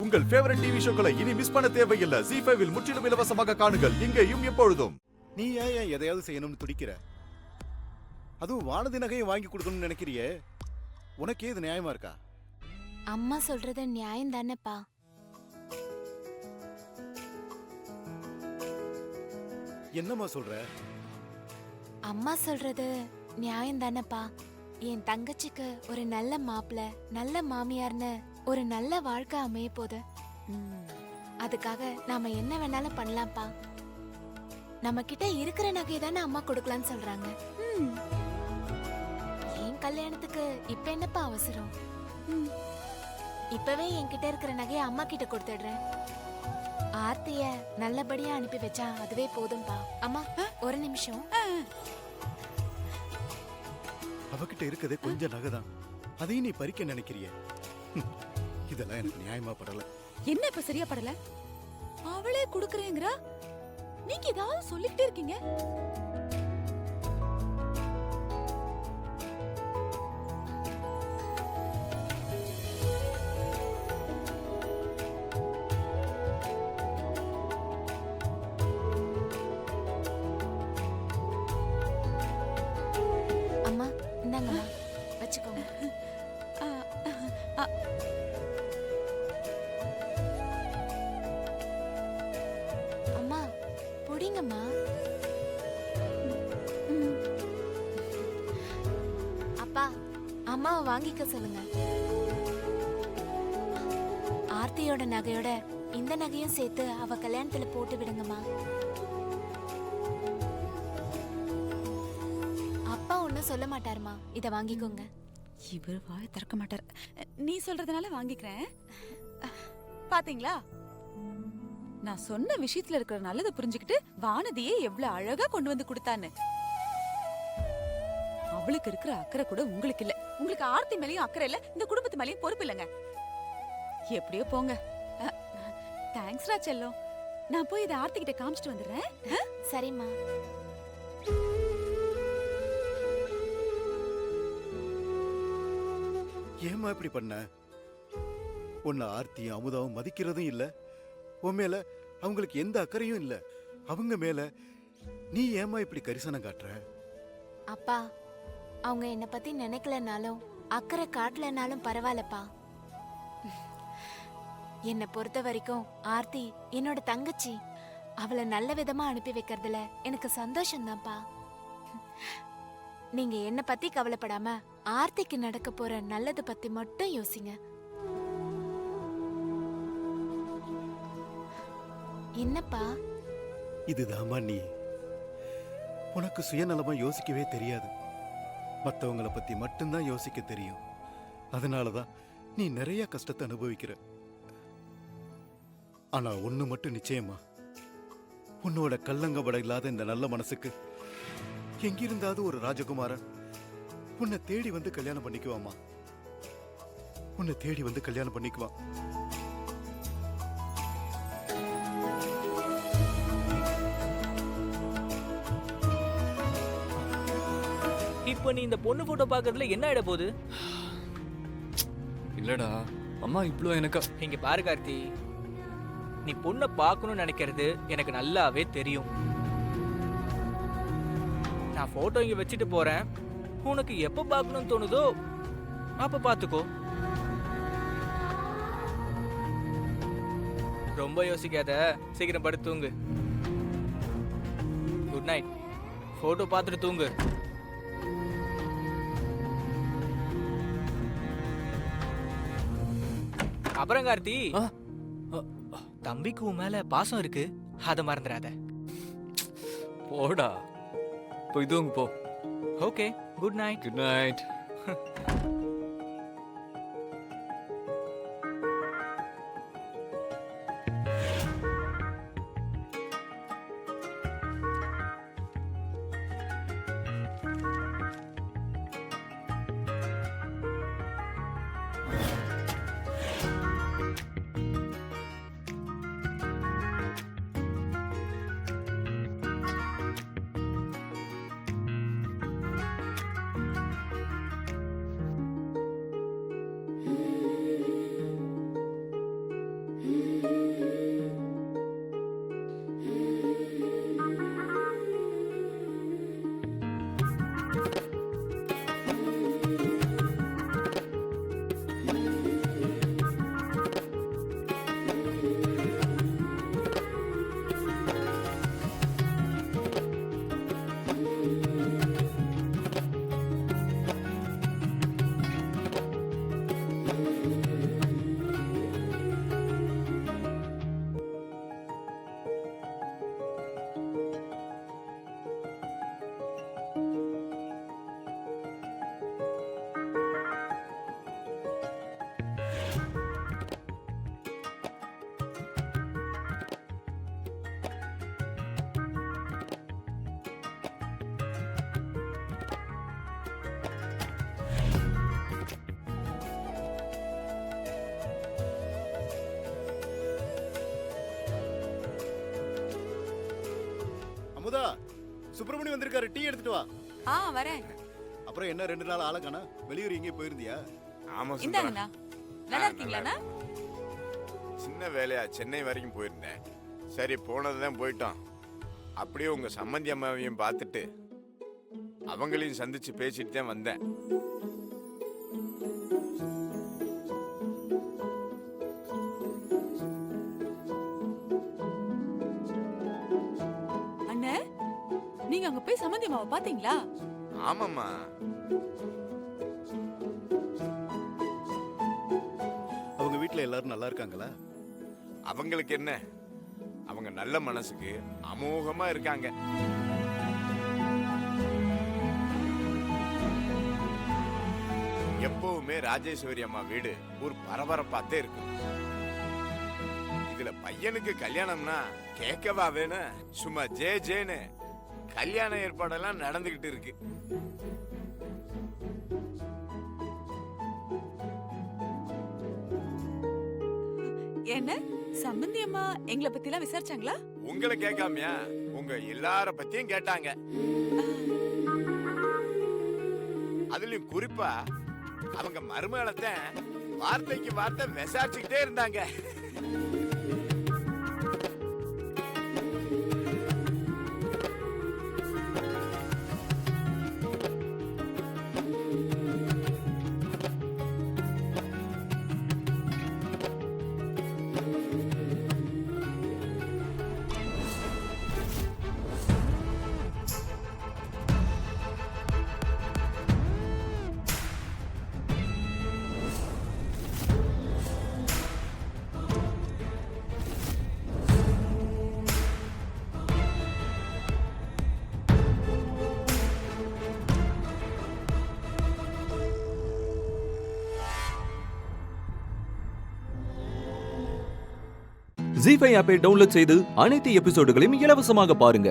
உங்கள் favourite TV ஷோக்களை இனி miss பண்ண தேவையில்லை. ஜீ5 இல் முற்றிலும் இலவசமாக காணுங்கள். இங்கேயும் எப்பொழுதும். நீ ஏன் எதையாவது செய்யணும்னு துடிக்கிற? அதுவும் வானதி நகையை வாங்கி கொடுக்கணும்னு நினைக்கிறியே, உனக்கே இது நியாயமா இருக்கா? அம்மா சொல்றது நியாயம் தானேப்பா. என்னம்மா சொல்ற? அம்மா சொல்றது நியாயம் தானேப்பா. என் தங்கச்சிக்கு ஒரு நல்ல மாப்பிள்ள, நல்ல மாமியார்னு ஒரு நல்ல வாழ்க்கை அமைய போகுது. அதுக்காக நாம என்ன வேணாலும் பண்ணலாம்ப்பா. நம்ம கிட்ட இருக்கிற நகையை தானே அம்மா கொடுக்கலான்னு சொல்றாங்க. என் கல்யாணத்துக்கு இப்ப என்னப்பா அவசரம்? இப்பவே என்கிட்ட இருக்கிற நகையை அம்மா கிட்ட கொடுத்துடுறேன். ஆர்த்திய நல்லபடியா அனுப்பி வச்சா அதுவே போதும்பா. அம்மா ஒரு நிமிஷம். அவகிட்ட இருக்கதே கொஞ்சம் நகைதான், அதையும் நீ பறிக்க நினைக்கிறிய? இதெல்லாம் எனக்கு நியாயமா படல. என்ன இப்ப சரியா படல? அவளே குடுக்கறேங்கறா, நீங்க ஏதாவது சொல்லிட்டே இருக்கீங்க. அம்மா இந்தாங்கம்மா வச்சுக்கோங்க. அம்மா புடிங்கம்மா. அப்பா அம்மாவை வாங்கிக்க சொல்லுங்க. ஆர்த்தியோட நகையோட இந்த நகையும் சேர்த்து அவ கல்யாணத்துல போட்டு விடுங்கம்மா. அப்பா ஒன்னும் சொல்ல மாட்டாருமா, இத வாங்கிக்கோங்க. இவர் வாய திறக்க மாட்டார். நீ சொல்றதுனால வாங்கிக்கிறேன். பாத்தீங்களா, நான் சொன்ன விஷயத்துல இருக்கிற நல்லதை புரிஞ்சுக்கிட்டு வானதியே எவ்வளவு அழகா கொண்டு வந்து கொடுத்தான்னு. அவளுக்கு இருக்கிற அக்கறை கூட உங்களுக்கு இல்ல. உங்களுக்கு ஆர்த்தி மேலயும் அக்கறை இல்ல, இந்த குடும்பத்து மேலயும் பொறுப்பு இல்லைங்க. எப்படியோ போங்க. தேங்க்ஸ்ரா செல்லம். நான் போய் இதை ஆர்த்தி கிட்ட காமிச்சிட்டு வந்துடுறேன். சரிம்மா. ஏமா இப்படி பண்ண? உன்னை ஆர்த்தியும் அமுதாவும் மதிக்கிறதும் இல்ல, உன் மேல அவங்களுக்கு எந்த அக்கறையும் இல்ல. அவங்க மேல நீ ஏமா இப்படி கரிசனம் காட்டுற? அப்பா அவங்க என்ன பத்தி நினைக்கலனாலும் அக்கறை காட்டலனாலும் பரவாயில்லப்பா. என்னை பொறுத்த வரைக்கும் ஆர்த்தி என்னோட தங்கச்சி. அவளை நல்ல விதமா அனுப்பி வைக்கிறதுல எனக்கு சந்தோஷம்தான்ப்பா. நீங்க என்ன பத்தி கவலைப்படாம ஆர்த்திக்கு நடக்க போற நல்லது பத்தி மட்டும் யோசிங்க. என்னப்பா? இதுதாம்மா நீ. உனக்கு சுயநலமா யோசிக்கவே தெரியாது, மத்தவங்களை பத்தி மட்டும்தான் யோசிக்க தெரியும். அதனாலதான் நீ நிறைய கஷ்டத்தை அனுபவிக்கிற. ஆனா ஒண்ணு மட்டும் நிச்சயமா, உன்னோட கல்லங்கபட இல்லாத இந்த நல்ல மனசுக்கு எங்கிருந்தாவது ஒரு ராஜகுமாரன் உன்னை தேடி வந்து கல்யாணம் பண்ணிக்குவாமா. உன்னை தேடி வந்து கல்யாணம் பண்ணிக்குவான். இப்போ நீ இந்த பொண்ணு போட்டோ பாக்குறதுல என்ன ஆயிட போகுது? இல்லடா அம்மா, இவ்ளோ எனக்கு இங்க பாரு கார்த்தி, நீ பொண்ணை பார்க்கணும்னு நினைக்கிறது எனக்கு நல்லாவே தெரியும். நான் போட்டோ இங்க வச்சுட்டு போறேன், உனக்கு எப்ப பார்க்கணும்னு தோணுதோ அப்ப பாத்துக்கோ. ரொம்ப யோசிக்காத, சீக்கிரம் படுத்து தூங்கு. Good night. போட்டோ பார்த்துட்டு தூங்கு. அப்புறம் கார்த்தி, தம்பிக்கு உன் மேல பாசம் இருக்கு, அத மறந்துடாத. போடா, போய் தூங்கு போ. Okay, good night. Good night. Yashoda, Subramani வந்திருக்காரு, டீ எடுத்துட்டு வா. வரேன். அப்புறம் என்ன 2 நாள் ஆளக்கானா? வெளியூர் எங்கேயும் போயிருந்தியா? ஆமா சுந்தரம். இந்தாங்கண்ணா. நல்லா இருக்கீங்களாண்ணா? சின்ன வேலையா சென்னை வரைக்கும் போயிருந்தேன். சரி போனதுதான் போயிட்டோம். அப்படியே உங்க சம்மந்தி அம்மாவையும் பார்த்துட்டு அவங்களையும் சந்திச்சு பேசிட்டு தான் வந்தேன். அண்ணே, நீங்க அங்க போய் சம்மந்தி அம்மாவை பாத்தீங்களா? ஆமாம்மா. அவங்க வீட்ல எல்லாரும் நல்லா இருக்காங்களா? அவங்களுக்கு என்ன, அவங்க நல்ல மனசுக்கு அமோகமா இருக்காங்க. எப்பவுமே ராஜேஸ்வரி அம்மா வீடு ஒரு பரபரப்பாத்தே இருக்கும். இதுல பையனுக்கு கல்யாணம்னா கேட்கவா வேணும், சும்மா ஜே ஜேன்னு கல்யாண ஏற்பாடெல்லாம் நடந்துகிட்டு இருக்கு. என்ன சம்மந்தி அம்மா எங்களை பத்தி எல்லாம் விசாரிச்சாங்களா? உங்களை கேட்காமையா, உங்க எல்லார பத்தியும் கேட்டாங்க. அதுலயும் குறிப்பா அவங்க மருமகளத்தை வார்த்தைக்கு வார்த்தை விசாரிச்சுக்கிட்டே இருந்தாங்க. ஜீ5 ஆப்பை டவுன்லோட் செய்து அனைத்து எபிசோடுகளையும் இலவசமாக பாருங்க.